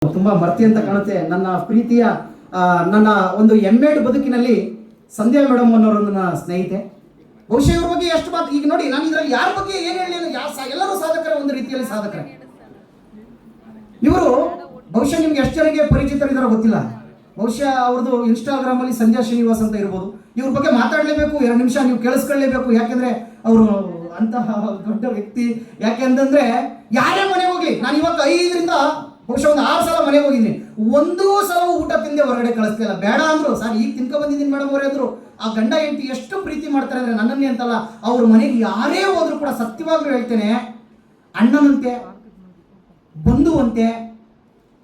ತುಂಬಾ ಮರ್ತಿ ಅಂತ ಕಾಣುತ್ತೆ. ನನ್ನ ಪ್ರೀತಿಯ ನನ್ನ ಒಂದು ಎಂಎಡ್ ಬದುಕಿನಲ್ಲಿ ಸಂಧ್ಯಾ ಮೇಡಮ್ ಅನ್ನೋರು ನನ್ನ ಸ್ನೇಹಿತೆ. ಬಹುಶಃ ಇವ್ರ ಬಗ್ಗೆ ಎಷ್ಟು ಮಾತು ಈಗ ನೋಡಿ, ನಾನು ಇದರಲ್ಲಿ ಯಾರ ಬಗ್ಗೆ ಏನು ಹೇಳಲಿಲ್ಲ. ಎಲ್ಲರೂ ಸಾಧಕರೇ, ಒಂದು ರೀತಿಯಲ್ಲಿ ಸಾಧಕರೇ. ಇವರು ಬಹುಶಃ ನಿಮ್ಗೆ ಎಷ್ಟು ಜನಕ್ಕೆ ಪರಿಚಿತರಿದ್ದಾರೋ ಗೊತ್ತಿಲ್ಲ. ಬಹುಶಃ ಅವ್ರದ್ದು ಇನ್ಸ್ಟಾಗ್ರಾಮ್ ಅಲ್ಲಿ ಸಂಧ್ಯಾ ಶ್ರೀನಿವಾಸ್ ಅಂತ ಇರ್ಬೋದು. ಇವ್ರ ಬಗ್ಗೆ ಮಾತಾಡಲೇಬೇಕು, 2 ನಿಮಿಷ ನೀವು ಕೇಳಿಸ್ಕೊಳ್ಳೇಬೇಕು. ಯಾಕೆಂದ್ರೆ ಅವರು ಅಂತಹ ದೊಡ್ಡ ವ್ಯಕ್ತಿ. ಯಾಕೆಂತಂದ್ರೆ ಯಾರೇ ಮನೆಗೆ ಹೋಗ್ಲಿ, ನಾನು ಇವತ್ತು 5ರಿಂದ ಬಹುಶಃ ಒಂದು 6 ಸಲ ಮನೆಗೆ ಹೋಗಿದ್ದೀನಿ. ಒಂದೂ ಸಲ ಊಟ ತಿಂದೆ ಹೊರಗಡೆ ಕಳಿಸ್ತಿಲ್ಲ. ಬೇಡ ಅಂದ್ರು, ಸರ್ ಈಗ ತಿನ್ಕೊ ಬಂದಿದ್ದೀನಿ ಮೇಡಮ್ ಅವರೇ ಅಂದ್ರು. ಆ ಗಂಡ ಹೆಂಡತಿ ಎಷ್ಟು ಪ್ರೀತಿ ಮಾಡ್ತಾರೆ ಅಂದ್ರೆ ನನ್ನನ್ನೇ ಅಂತಲ್ಲ, ಅವ್ರ ಮನೆಗೆ ಯಾರೇ ಹೋದ್ರು ಕೂಡ ಸತ್ಯವಾಗ್ಲೂ ಹೇಳ್ತೇನೆ, ಅಣ್ಣನಂತೆ, ಬಂಧುವಂತೆ,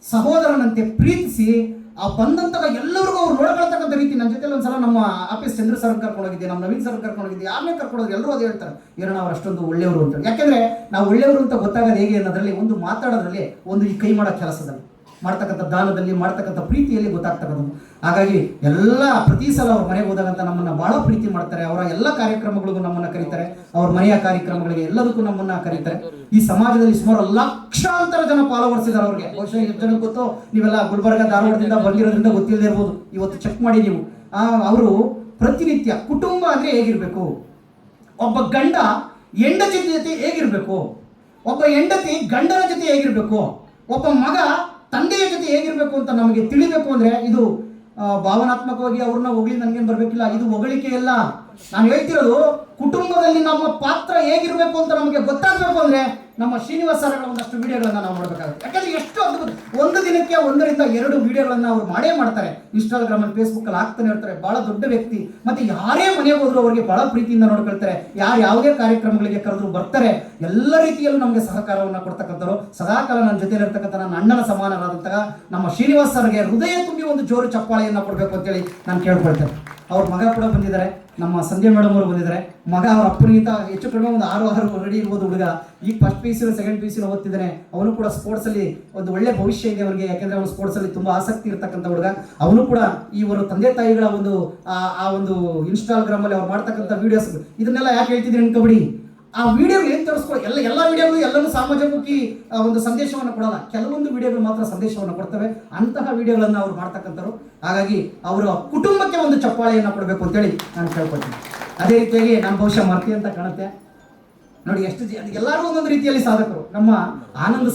ಸಹೋದರನಂತೆ ಪ್ರೀತಿಸಿ ಆ ಬಂದಂತಹ ಎಲ್ಲರಿಗೂ ಅವ್ರು ನೋಡ್ಕೊಳ್ತಕ್ಕಂಥ ರೀತಿ. ನನ್ನ ಜೊತೆ ಒಂದ್ಸಲ ನಮ್ಮ ಆಫೀಸ್ ಚಂದ್ರ ಸರ್ ಕರ್ಕೊಂಡು ಹೋಗಿದ್ದೆ, ನಮ್ಮ ನವೀನ್ ಸರ್ ಕರ್ಕೊಂಡು ಹೋಗಿದ್ದೆ. ಯಾರನ್ನೇ ಕರ್ಕೊಂಡು ಹೋಗಿ ಎಲ್ಲರೂ ಅದೇ ಹೇಳ್ತಾರೆ, ಏನೋ ಅವ್ರು ಅಷ್ಟೊಂದು ಒಳ್ಳೆಯವರು ಅಂತ. ಯಾಕೆಂದ್ರೆ ನಾವು ಒಳ್ಳೆಯವರು ಅಂತ ಗೊತ್ತಾಗೋದು ಹೇಗೆ ಅನ್ನೋದ್ರಲ್ಲಿ, ಒಂದು ಮಾತಾಡೋದ್ರಲ್ಲಿ, ಒಂದು ಈ ಕೈ ಮಾಡೋ ಕೆಲಸದಲ್ಲಿ, ಮಾಡ್ತಕ್ಕಂಥ ದಾನದಲ್ಲಿ, ಮಾಡ್ತಕ್ಕಂಥ ಪ್ರೀತಿಯಲ್ಲಿ ಗೊತ್ತಾಗ್ತಕ್ಕಂಥದ್ದು. ಹಾಗಾಗಿ ಎಲ್ಲ ಪ್ರತಿ ಸಲ ಅವ್ರ ಮನೆಗೆ ಹೋದಾಗಂತ ನಮ್ಮನ್ನ ಬಹಳ ಪ್ರೀತಿ ಮಾಡ್ತಾರೆ. ಅವರ ಎಲ್ಲ ಕಾರ್ಯಕ್ರಮಗಳಿಗೂ ನಮ್ಮನ್ನ ಕರೀತಾರೆ, ಅವ್ರ ಮನೆಯ ಕಾರ್ಯಕ್ರಮಗಳಿಗೆ ಎಲ್ಲದಕ್ಕೂ ನಮ್ಮನ್ನ ಕರೀತಾರೆ. ಈ ಸಮಾಜದಲ್ಲಿ ಸುಮಾರು ಲಕ್ಷಾಂತರ ಜನ ಫಾಲೋವರ್ಸ್ ಇದ್ದಾರೆ ಅವ್ರಿಗೆ. ಬಹುಶಃ ಎಷ್ಟು ಜನಕ್ಕೆ ಗೊತ್ತೋ, ನೀವೆಲ್ಲ ಗುಲ್ಬರ್ಗ ಧಾರವಾಡದಿಂದ ಬಂದಿರೋದ್ರಿಂದ ಗೊತ್ತಿಲ್ಲದೆ ಇರ್ಬೋದು. ಇವತ್ತು ಚೆಕ್ ಮಾಡಿ ನೀವು. ಅವರು ಪ್ರತಿನಿತ್ಯ ಕುಟುಂಬ ಅಂದ್ರೆ ಹೇಗಿರ್ಬೇಕು, ಒಬ್ಬ ಗಂಡ ಹೆಂಡತಿ ಜೊತೆ ಹೇಗಿರ್ಬೇಕು, ಒಬ್ಬ ಹೆಂಡತಿ ಗಂಡನ ಜೊತೆ ಹೇಗಿರ್ಬೇಕು, ಒಬ್ಬ ಮಗ ತಂದೆಯ ಜೊತೆ ಹೇಗಿರ್ಬೇಕು ಅಂತ ನಮಗೆ ತಿಳಿಬೇಕು. ಅಂದ್ರೆ ಇದು ಭಾವನಾತ್ಮಕವಾಗಿ ಅವ್ರನ್ನ ಹೊಗಳಿ ನನ್ಗೇನು ಬರ್ಬೇಕಿಲ್ಲ, ಇದು ಹೊಗಳಿಕೆ ಎಲ್ಲ. ನಾನು ಹೇಳ್ತಿರೋದು ಕುಟುಂಬದಲ್ಲಿ ನಮ್ಮ ಪಾತ್ರ ಹೇಗಿರ್ಬೇಕು ಅಂತ ನಮಗೆ ಗೊತ್ತಾಗಬೇಕು. ಅಂದ್ರೆ ನಮ್ಮ ಶ್ರೀನಿವಾಸ್ ಸರ್ ಒಂದಷ್ಟು ವಿಡಿಯೋಗಳನ್ನ ನಾವು ಮಾಡಬೇಕಾಗುತ್ತೆ. ಯಾಕಂದ್ರೆ ಎಷ್ಟು ಅದ್ಭುತ, ಒಂದು ದಿನಕ್ಕೆ 1ರಿಂದ 2 ವಿಡಿಯೋಗಳನ್ನ ಅವ್ರು ಮಾಡೇ ಮಾಡ್ತಾರೆ. ಇನ್ಸ್ಟಾಗ್ರಾಮ್ ಅಲ್ಲಿ, ಫೇಸ್ಬುಕ್ ಅಲ್ಲಿ ಹಾಕ್ತಾನೆ ಇರ್ತಾರೆ. ಬಹಳ ದೊಡ್ಡ ವ್ಯಕ್ತಿ. ಮತ್ತೆ ಯಾರೇ ಮನೆಗೆ ಹೋದ್ರು ಅವರಿಗೆ ಬಹಳ ಪ್ರೀತಿಯಿಂದ ನೋಡ್ಕೊಳ್ತಾರೆ. ಯಾವುದೇ ಕಾರ್ಯಕ್ರಮಗಳಿಗೆ ಕರೆದ್ರು ಬರ್ತಾರೆ. ಎಲ್ಲ ರೀತಿಯಲ್ಲೂ ನಮಗೆ ಸಹಕಾರವನ್ನ ಕೊಡ್ತಕ್ಕಂಥವ್ರು. ಸದಾಕಾಲ ನನ್ನ ಜೊತೆ ಇರ್ತಕ್ಕಂಥ ನನ್ನ ಅಣ್ಣನ ಸಮಾನರಾದಂತಹ ನಮ್ಮ ಶ್ರೀನಿವಾಸ್ ಸರ್ಗೆ ಹೃದಯ ತುಂಬಿ ಒಂದು ಜೋರು ಚಪ್ಪಾಳೆಯನ್ನ ಕೊಡಬೇಕು ಅಂತೇಳಿ ನಾನು ಕೇಳ್ಕೊಳ್ತೇನೆ. ಅವ್ರ ಮಗ ಕೂಡ ಬಂದಿದ್ದಾರೆ, ನಮ್ಮ ಸಂಧ್ಯಾ ಮೇಡಮ್ ಅವರು ಬಂದಿದ್ದಾರೆ. ಮಗ ಅವ್ರ ಅಪ್ಪನಿಗಿಂತ ಹೆಚ್ಚು ಕಡಿಮೆ ಒಂದು 6 ರೆಡಿ ಇರ್ಬೋದು ಹುಡುಗ. ಈಗ ಫಸ್ಟ್ PUC ಸೆಕೆಂಡ್ PUC ಓದ್ತಿದ್ದಾನೆ. ಅವನು ಕೂಡ ಸ್ಪೋರ್ಟ್ಸ್ ಅಲ್ಲಿ ಒಂದು ಒಳ್ಳೆ ಭವಿಷ್ಯ ಇದೆ ಅವನಿಗೆ. ಯಾಕೆಂದ್ರೆ ಅವನು ಸ್ಪೋರ್ಟ್ಸ್ ಅಲ್ಲಿ ತುಂಬಾ ಆಸಕ್ತಿ ಇರ್ತಕ್ಕಂಥ ಹುಡುಗ. ಅವನು ಕೂಡ ಇವರು ತಂದೆ ತಾಯಿಗಳ ಒಂದು ಆ ಒಂದು ಇನ್ಸ್ಟಾಗ್ರಾಮ್ ಅಲ್ಲಿ ಅವ್ರು ಮಾಡ್ತಕ್ಕಂಥ ವಿಡಿಯೋಸ್, ಇದನ್ನೆಲ್ಲ ಯಾಕೆ ಹೇಳ್ತಿದ್ದೀನಿ ಅನ್ಕೋಬಿಡಿ. ಆ ವಿಡಿಯೋ ಏನು ತೋರಿಸ್ಕೊಳ್ಳಿ, ಎಲ್ಲ ವಿಡಿಯೋಗಳು ಎಲ್ಲರೂ ಸಾಮಾಜಿಕವಾಗಿ ಒಂದು ಸಂದೇಶವನ್ನು ಕೊಡಲ್ಲ. ಕೆಲವೊಂದು ವಿಡಿಯೋಗಳು ಮಾತ್ರ ಸಂದೇಶವನ್ನು ಕೊಡ್ತವೆ. ಅಂತಹ ವಿಡಿಯೋಗಳನ್ನ ಅವ್ರು ಮಾಡ್ತಕ್ಕಂಥವ್ರು. ಹಾಗಾಗಿ ಅವರ ಕುಟುಂಬಕ್ಕೆ ಒಂದು ಚಪ್ಪಾಳೆಯನ್ನು ಕೊಡಬೇಕು ಅಂತೇಳಿ ನಾನು ಕೇಳ್ಕೊಳ್ತೀನಿ. ಅದೇ ರೀತಿಯಾಗಿ ನಾನು ಬಹುಶಃ ಮರ್ತಿ ಅಂತ ಕಾಣುತ್ತೆ ನೋಡಿ. ಎಷ್ಟು ಎಲ್ಲರೂ ಒಂದೊಂದು ರೀತಿಯಲ್ಲಿ ಸಾಧಕರು. ನಮ್ಮ ಆನಂದ್